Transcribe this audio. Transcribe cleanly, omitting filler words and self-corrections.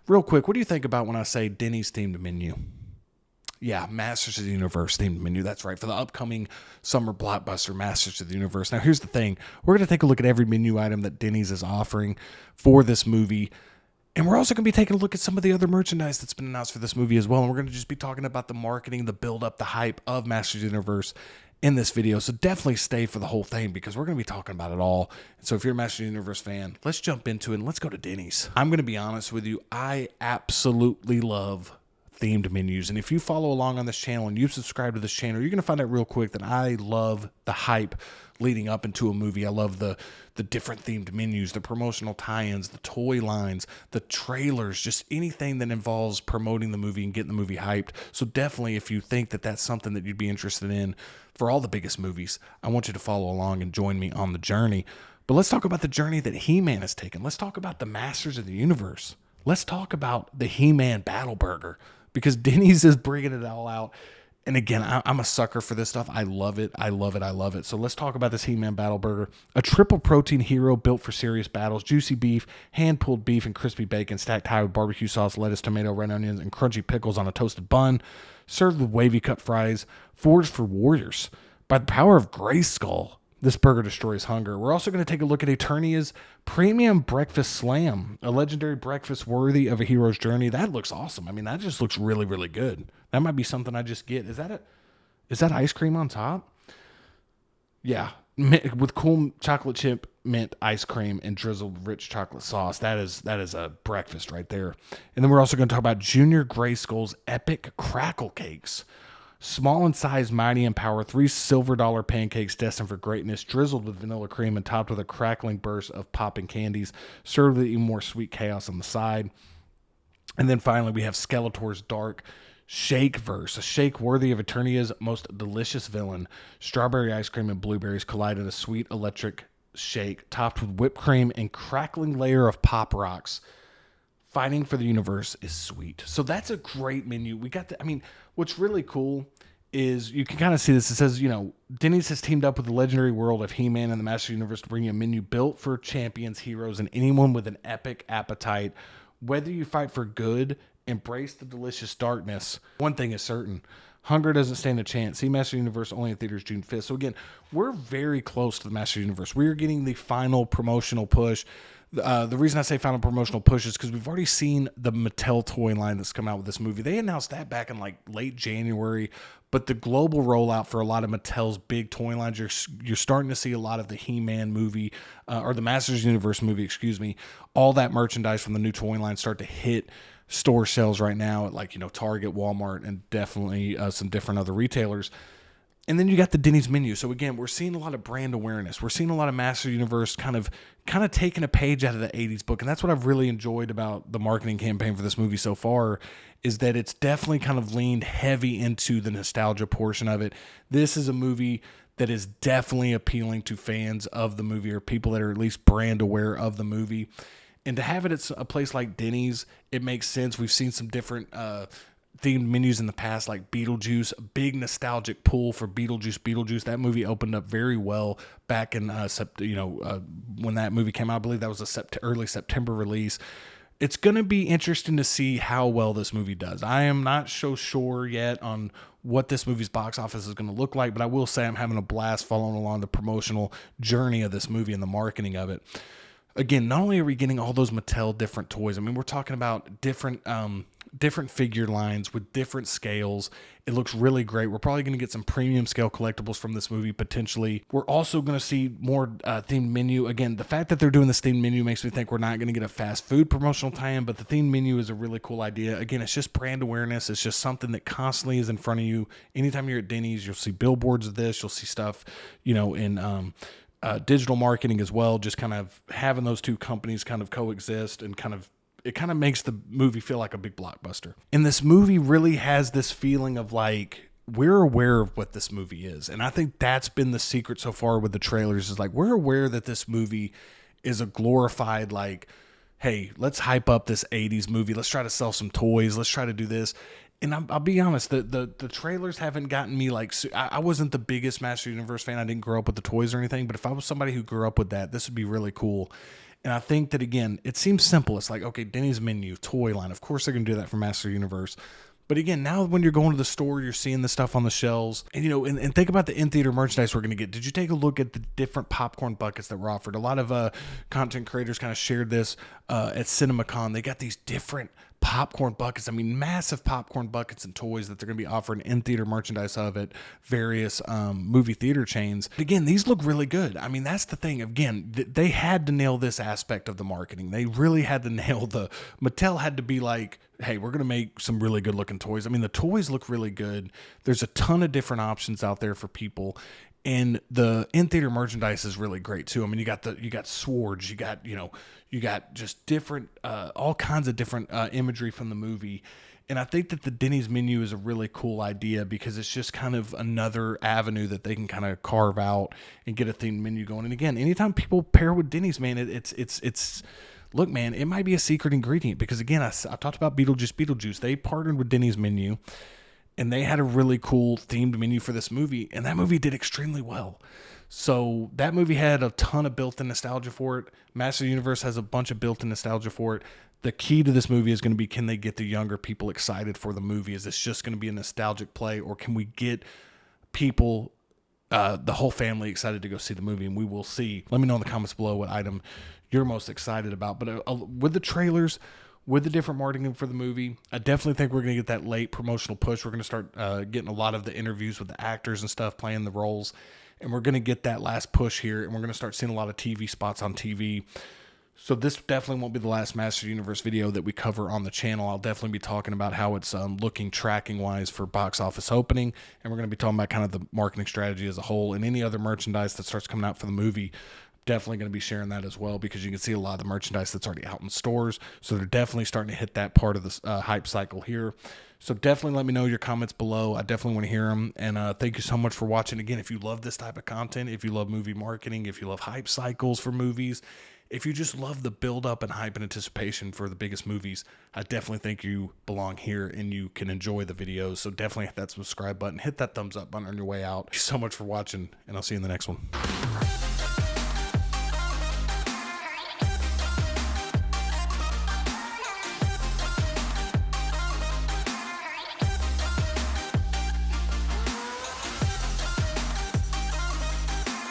Real quick, what do you think about when I say Denny's themed menu? Yeah, Masters of the Universe themed menu. That's right. For the upcoming summer blockbuster, Masters of the Universe. Now, here's the thing. We're going to take a look at every menu item that Denny's is offering for this movie. And we're also going to be taking a look at some of the other merchandise that's been announced for this movie as well. And we're going to just be talking about the marketing, the build-up, the hype of Masters of the Universe in this video. So definitely stay for the whole thing because we're going to be talking about it all. And so if you're a Masters of the Universe fan, let's jump into it and let's go to Denny's. I'm going to be honest with you. I absolutely love themed menus. And if you follow along on this channel and you subscribe to this channel, you're going to find out real quick that I love the hype leading up into a movie. I love the different themed menus, the promotional tie-ins, the toy lines, the trailers, just anything that involves promoting the movie and getting the movie hyped. So definitely if you think that that's something that you'd be interested in for all the biggest movies, I want you to follow along and join me on the journey. But let's talk about the journey that He-Man has taken. Let's talk about the Masters of the Universe. Let's talk about the He-Man Battle Burger, because Denny's is bringing it all out. And again, I'm a sucker for this stuff. I love it. I love it. I love it. So let's talk about this He-Man Battle Burger. A triple protein hero built for serious battles. Juicy beef, hand-pulled beef, and crispy bacon stacked high with barbecue sauce, lettuce, tomato, red onions, and crunchy pickles on a toasted bun. Served with wavy cut fries. Forged for warriors. By the power of Grayskull, this burger destroys hunger. We're also going to take a look at Eternia's Premium Breakfast Slam, a legendary breakfast worthy of a hero's journey. That looks awesome. I mean, that just looks really, really good. That might be something I just get. Is that ice cream on top? Yeah, with cool chocolate chip mint ice cream and drizzled rich chocolate sauce. That is a breakfast right there. And then we're also going to talk about Junior Grayskull's epic crackle cakes. Small in size, mighty in power, 3 silver dollar pancakes destined for greatness, drizzled with vanilla cream and topped with a crackling burst of popping candies, served with even more sweet chaos on the side. And then finally, we have Skeletor's Dark Shake Verse, a shake worthy of Eternia's most delicious villain. Strawberry ice cream and blueberries collide in a sweet electric shake, topped with whipped cream and crackling layer of pop rocks. Fighting for the universe is sweet. So that's a great menu. We got what's really cool is you can kind of see this. It says, Denny's has teamed up with the legendary world of He-Man and the Master Universe to bring you a menu built for champions, heroes, and anyone with an epic appetite. Whether you fight for good, embrace the delicious darkness, one thing is certain. Hunger doesn't stand a chance. See Master Universe only in theaters June 5th. So again, we're very close to the Master Universe. We are getting the final promotional push. The reason I say final promotional push is because we've already seen the Mattel toy line that's come out with this movie. They announced that back in late January, but the global rollout for a lot of Mattel's big toy lines, you're starting to see a lot of the He-Man movie or the Masters Universe movie, excuse me, all that merchandise from the new toy line start to hit store shelves right now at Target, Walmart, and definitely some different other retailers. And then you got the Denny's menu. So again, we're seeing a lot of brand awareness. We're seeing a lot of Master Universe kind of taking a page out of the 80s book. And that's what I've really enjoyed about the marketing campaign for this movie so far, is that it's definitely kind of leaned heavy into the nostalgia portion of it. This is a movie that is definitely appealing to fans of the movie or people that are at least brand aware of the movie. And to have it at a place like Denny's, it makes sense. We've seen some different themed menus in the past, like Beetlejuice, a big nostalgic pull for Beetlejuice. That movie opened up very well back in when that movie came out. I believe that was a early September release. It's going to be interesting to see how well this movie does. I am not so sure yet on what this movie's box office is going to look like, but I will say I'm having a blast following along the promotional journey of this movie and the marketing of it. Again, not only are we getting all those Mattel different toys, I mean, we're talking about different figure lines with different scales. It looks really great. We're probably going to get some premium scale collectibles from this movie potentially. We're also going to see more themed menu. Again, the fact that they're doing this themed menu makes me think we're not going to get a fast food promotional tie-in, but the themed menu is a really cool idea. Again, it's just brand awareness. It's just something that constantly is in front of you. Anytime you're at Denny's, you'll see billboards of this. You'll see stuff, in digital marketing as well, just kind of having those two companies kind of coexist and it kind of makes the movie feel like a big blockbuster. And this movie really has this feeling of we're aware of what this movie is. And I think that's been the secret so far with the trailers is we're aware that this movie is a glorified, hey, let's hype up this 80s movie. Let's try to sell some toys. Let's try to do this. And I'll be honest, the trailers haven't gotten me I wasn't the biggest Master Universe fan. I didn't grow up with the toys or anything, but if I was somebody who grew up with that, this would be really cool. And I think that, again, it seems simple. It's like, okay, Denny's menu, toy line. Of course, they're going to do that for Master Universe. But again, now when you're going to the store, you're seeing the stuff on the shelves. And, and think about the in-theater merchandise we're going to get. Did you take a look at the different popcorn buckets that were offered? A lot of content creators kind of shared this at CinemaCon. They got these different popcorn buckets. I mean, massive popcorn buckets and toys that they're going to be offering in-theater merchandise of at various movie theater chains. But again, these look really good. I mean, that's the thing. Again, they had to nail this aspect of the marketing. They really had to nail Mattel had to be like, hey, we're going to make some really good looking toys. I mean, the toys look really good. There's a ton of different options out there for people. And the in-theater merchandise is really great too. I mean, you got swords, you got just different, all kinds of different imagery from the movie. And I think that the Denny's menu is a really cool idea because it's just kind of another avenue that they can kind of carve out and get a themed menu going. And again, anytime people pair with Denny's, man, it's look, man, it might be a secret ingredient because again, I talked about Beetlejuice. They partnered with Denny's menu. And they had a really cool themed menu for this movie, and that movie did extremely well. So that movie had a ton of built-in nostalgia for it. Master Universe has a bunch of built-in nostalgia for it. The key to this movie is going to be, can they get the younger people excited for the movie? Is this just going to be a nostalgic play, or can we get people, the whole family, excited to go see the movie? And we will see. Let me know in the comments below what item you're most excited about. But with the trailers, with the different marketing for the movie, I definitely think we're going to get that late promotional push. We're going to start getting a lot of the interviews with the actors and stuff playing the roles. And we're going to get that last push here. And we're going to start seeing a lot of TV spots on TV. So this definitely won't be the last Master Universe video that we cover on the channel. I'll definitely be talking about how it's looking tracking-wise for box office opening. And we're going to be talking about kind of the marketing strategy as a whole and any other merchandise that starts coming out for the movie. Definitely going to be sharing that as well because you can see a lot of the merchandise that's already out in stores. So they're definitely starting to hit that part of the hype cycle here. So definitely let me know your comments below. I definitely want to hear them. And thank you so much for watching. Again, if you love this type of content, if you love movie marketing, if you love hype cycles for movies, if you just love the build up and hype and anticipation for the biggest movies, I definitely think you belong here and you can enjoy the videos. So definitely hit that subscribe button, hit that thumbs up button on your way out. Thank you so much for watching, and I'll see you in the next one.